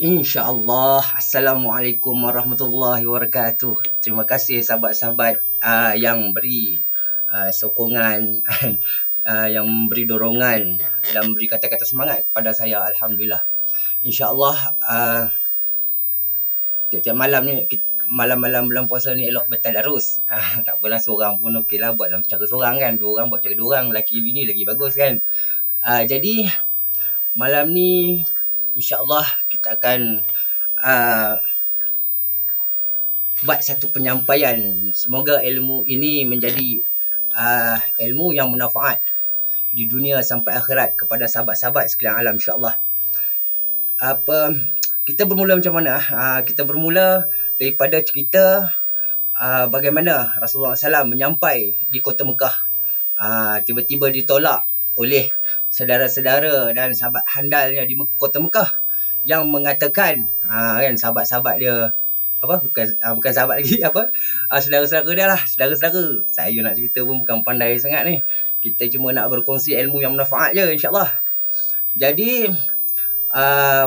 InsyaAllah. Assalamualaikum warahmatullahi wabarakatuh. Terima kasih sahabat-sahabat yang beri sokongan, yang beri dorongan dan beri kata-kata semangat kepada saya. Alhamdulillah. InsyaAllah tiap-tiap malam ni, malam-malam bulan puasa ni elok bertadarus. Tak apalah, seorang pun okey lah buat dalam cara seorang kan. Dua orang buat cara dua orang. Lelaki bini lagi bagus kan. Jadi malam ni InsyaAllah kita akan buat satu penyampaian. Semoga ilmu ini menjadi ilmu yang bermanfaat di dunia sampai akhirat kepada sahabat-sahabat sekalian alam, insyaAllah. Kita bermula macam mana? Kita bermula daripada cerita bagaimana Rasulullah SAW menyampai di kota Mekah. Tiba-tiba ditolak oleh saudara-saudara dan sahabat handalnya di kota Mekah yang mengatakan kan, sahabat-sahabat dia bukan sahabat lagi, saudara-saudara dia lah, saudara-saudara. Saya nak cerita pun bukan pandai sangat ni. Kita cuma nak berkongsi ilmu yang bermanfaat je, insyaAllah. Jadi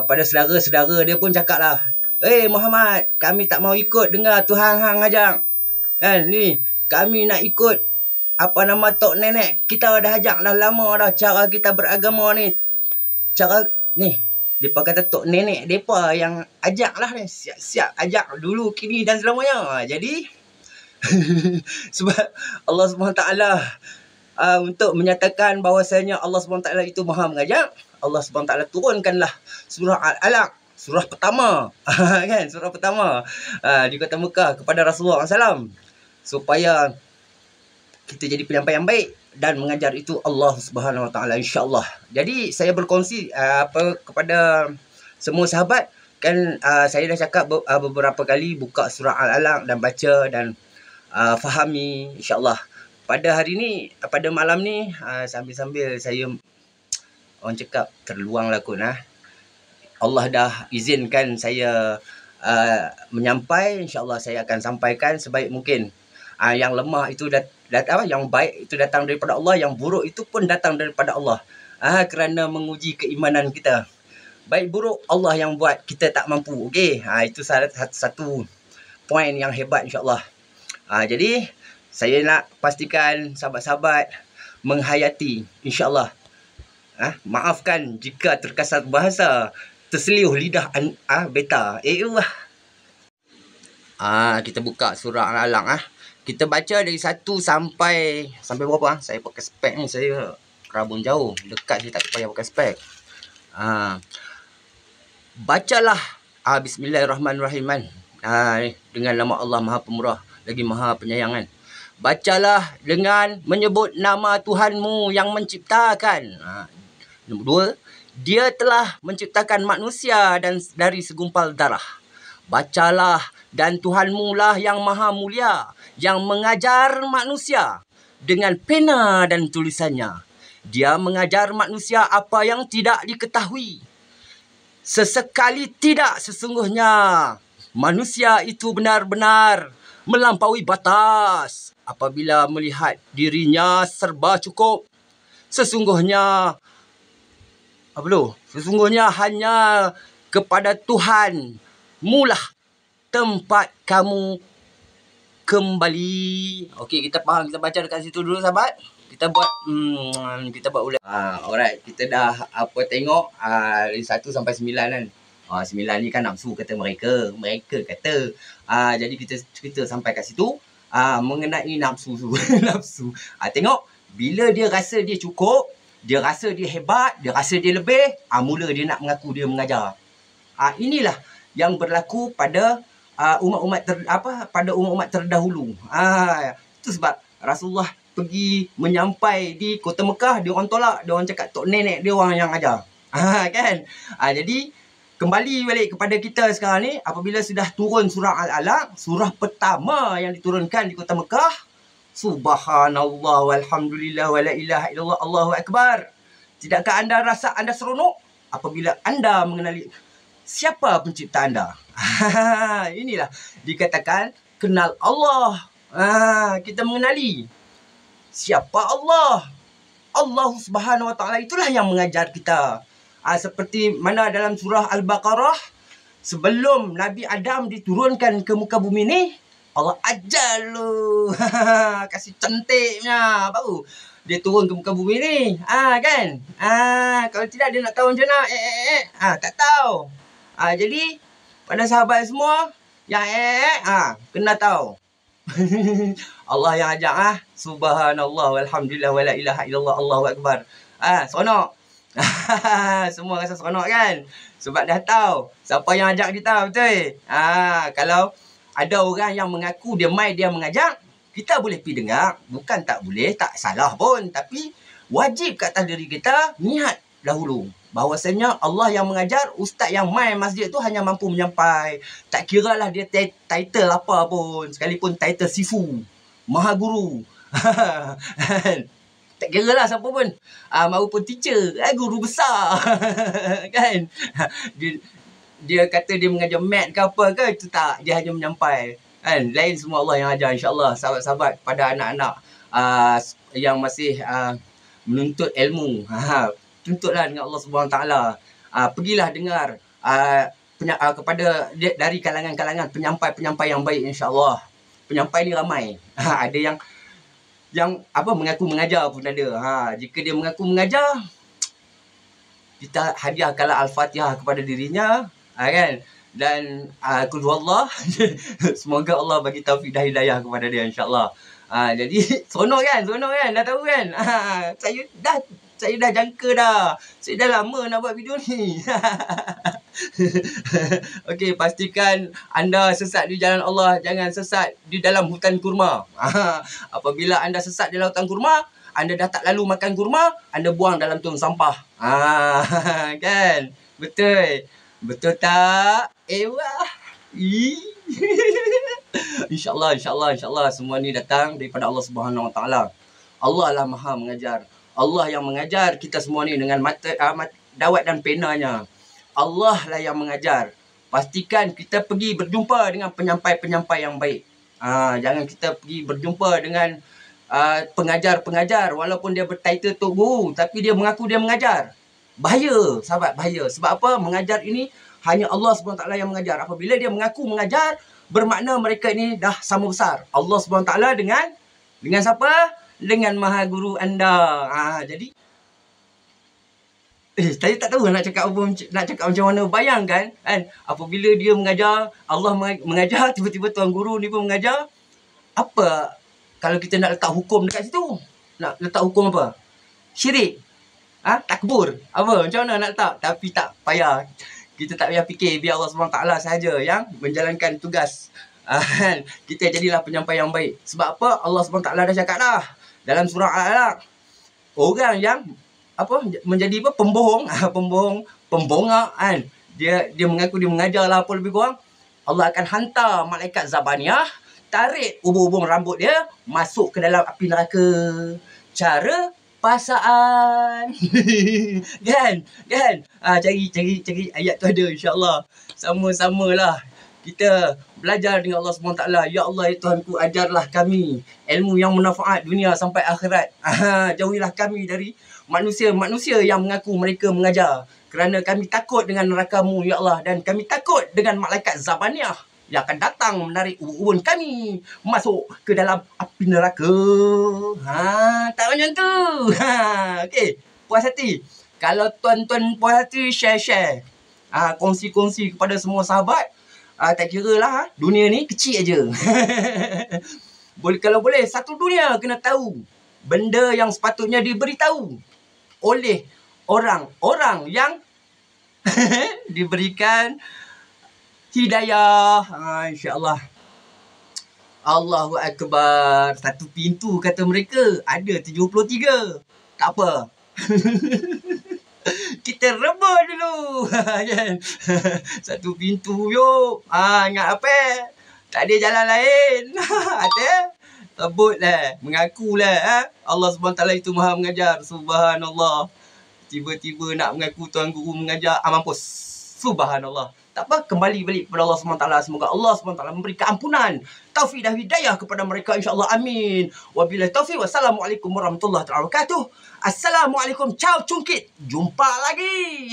pada saudara-saudara dia pun cakap lah, Muhammad, kami tak mau ikut dengar Tuhan hang ajak kan, ni kami nak ikut tok nenek kita dah ajak dah lama dah cara kita beragama ni. Cara ni depa kata tok nenek depa yang ajak lah ni, siap-siap ajak dulu kini dan selamanya. Jadi sebab Allah SWT untuk menyatakan bahawasanya Allah SWT itu Maha mengajak, Allah SWT turunkanlah surah Al-Alaq, surah pertama kan, surah pertama di kota Mekah kepada Rasulullah SAW supaya kita jadi penyampai yang baik dan mengajar itu Allah Subhanahu Wa Taala, insya-Allah. Jadi saya berkongsi kepada semua sahabat kan, saya dah cakap beberapa kali buka surah Al-Alaq dan baca dan fahami, insya-Allah. Pada hari ni, pada malam ni, sambil-sambil saya orang cakap terluanglah kot Allah dah izinkan saya menyampai, insya-Allah saya akan sampaikan sebaik mungkin. Yang lemah itu yang baik itu datang daripada Allah, yang buruk itu pun datang daripada Allah. Kerana menguji keimanan kita. Baik buruk Allah yang buat, kita tak mampu. Okey, itu satu poin yang hebat, insya-Allah. Jadi saya nak pastikan sahabat-sahabat menghayati, insya-Allah. Maafkan jika terkasar bahasa, terselioh lidah beta. Kita buka surah Al-Alaq. Kita baca dari 1 sampai berapa? Saya pakai spek ni, saya rabun jauh. Dekat saya tak payah pakai spek. Bacalah Bismillahirrahmanirrahim. Dengan nama Allah Maha Pemurah lagi Maha Penyayangan. Bacalah dengan menyebut nama Tuhanmu yang menciptakan. Nombor 2, Dia telah menciptakan manusia dan dari segumpal darah. Bacalah, dan Tuhanmu lah yang maha mulia, yang mengajar manusia dengan pena dan tulisannya. Dia mengajar manusia apa yang tidak diketahui. Sesekali tidak, sesungguhnya manusia itu benar-benar melampaui batas apabila melihat dirinya serba cukup. Sesungguhnya hanya kepada Tuhan mulah tempat kamu kembali. Okey, kita faham, kita baca dekat situ dulu sahabat. Kita buat ulang. Alright, kita dah tengok dari 1 sampai 9 kan. 9 ni kan nafsu kata mereka. Mereka kata. Jadi kita cerita sampai kat situ mengenai nafsu. Nafsu. Tengok, bila dia rasa dia cukup, dia rasa dia hebat, dia rasa dia lebih, mula dia nak mengaku dia mengajar. Inilah yang berlaku pada umat-umat terdahulu. Itu sebab Rasulullah pergi menyampai di kota Mekah, dia orang tolak, dia orang cakap tok nenek dia orang yang ajar. Kan? Jadi kembali balik kepada kita sekarang ni, apabila sudah turun surah Al-Alaq, surah pertama yang diturunkan di kota Mekah, subhanallah walhamdulillah wala ilaha illallah Allahu akbar. Tidakkah anda rasa anda seronok apabila anda mengenali siapa pencipta anda? Inilah dikatakan kenal Allah. Kita mengenali siapa Allah. Allah Subhanahu Wa Taala itulah yang mengajar kita. Seperti mana dalam surah Al-Baqarah Sebelum Nabi Adam diturunkan ke muka bumi ni, Allah ajar lu. Kasih cantiknya. Baru dia turun ke muka bumi ni. Kan? Kalau tidak dia nak tahu macam mana. Tak tahu. Jadi pada sahabat semua yang kena tahu. Allah yang ajar. Subhanallah walhamdulillah wala ilaha illallah Allahu akbar. Seronok. Semua rasa seronok kan? Sebab dah tahu siapa yang ajak kita, betul? Kalau ada orang yang mengaku dia mengajak, kita boleh pergi dengar. Bukan tak boleh, tak salah pun. Tapi wajib kat atas diri kita niat dahulu. Bahawasanya Allah yang mengajar, ustaz yang main masjid tu hanya mampu menyampai. Tak kira lah dia title apa pun. Sekalipun title Sifu, Maha Guru. Tak kira lah siapa pun. Maupun teacher, guru besar. Kan? Dia kata dia mengajar mat ke apa ke, itu tak. Dia hanya menyampai. Kan? Lain semua Allah yang ajar, insyaAllah. Sahabat-sahabat pada anak-anak yang masih menuntut ilmu. Tuntutlah dengan Allah SWT. Pergilah dengar kepada dari kalangan-kalangan penyampai-penyampai yang baik, insyaAllah. Penyampai ni ramai. Ada yang mengaku mengajar pun ada. Jika dia mengaku mengajar, kita hadiahkanlah Al-Fatihah kepada dirinya, kan? Dan qul huwallah. Semoga Allah bagi taufik dan hidayah kepada dia, insya-Allah. Jadi seronok kan? Dah tahu kan? Saya dah jangka dah. Saya dah lama nak buat video ni. Okey, pastikan anda sesat di jalan Allah, jangan sesat di dalam hutan kurma. Apabila anda sesat di dalam hutan kurma, anda dah tak lalu makan kurma, anda buang dalam tong sampah. Kan? Betul. Betul tak? Wah. InsyaAllah semua ni datang daripada Allah Subhanahu Wa Taala. Allah lah Maha mengajar. Allah yang mengajar kita semua ni dengan dawat dan penanya. Allah lah yang mengajar. Pastikan kita pergi berjumpa dengan penyampai-penyampai yang baik. Jangan kita pergi berjumpa dengan pengajar-pengajar walaupun dia bertitle Tok Guru tapi dia mengaku dia mengajar. Bahaya, sahabat, bahaya. Sebab apa? Mengajar ini hanya Allah SWT yang mengajar. Apabila dia mengaku mengajar, bermakna mereka ini dah sama besar. Allah SWT dengan siapa? Dengan Maha Guru anda. Jadi saya tak tahu nak cakap macam mana. Bayangkan kan, apabila dia mengajar, Allah mengajar, tiba-tiba Tuan Guru ni pun mengajar. Apa kalau kita nak letak hukum dekat situ? Nak letak hukum apa? Syirik. Takbur. Apa? Macam mana nak letak? Tapi tak payah. Kita tak payah fikir. Biar Allah SWT sahaja yang menjalankan tugas. Kita jadilah penyampai yang baik. Sebab apa? Allah SWT dah cakap dah dalam surah Al-Alaq. Orang yang menjadi pembohong, pembongak kan. Dia mengaku dia mengajar lah apa lebih kurang. Allah akan hantar malaikat Zabaniyah, tarik ubur-ubur rambut dia masuk ke dalam api neraka. Cara pasaan. Kan? Cari ayat tu ada, insya-Allah. Sama-samalah kita belajar dengan Allah SWT. Ya Allah, ya Tuhanku, ajarlah kami ilmu yang bermanfaat dunia sampai akhirat. Jauhilah kami dari manusia-manusia yang mengaku mereka mengajar. Kerana kami takut dengan neraka-Mu, ya Allah. Dan kami takut dengan malaikat Zabaniyah yang akan datang menarik ubun kami masuk ke dalam api neraka. Tak macam tu. Okey, puas hati. Kalau tuan-tuan puas hati, share. Kongsi-kongsi kepada semua sahabat. Tak kira lah, dunia ni kecil aja. Kalau boleh, satu dunia kena tahu benda yang sepatutnya diberitahu oleh orang-orang yang diberikan hidayah. InsyaAllah. Allahu Akbar. Satu pintu kata mereka, ada 73. Tak apa. Kita rebut dulu. Kan? Satu pintu yuk. Ingat apa? Tak ada jalan lain. Ada? Rebutlah. Mengakulah. Allah SWT itu Maha mengajar. Subhanallah. Tiba-tiba nak mengaku Tuan Guru mengajar. Mampus. Subhanallah. Tak apa, kembali balik kepada Allah SWT. Semoga Allah SWT memberi keampunan, taufik dan hidayah kepada mereka, insyaAllah. Amin. Wabillahi taufiq. Wassalamualaikum warahmatullahi wabarakatuh. Assalamualaikum. Ciao cungkit. Jumpa lagi.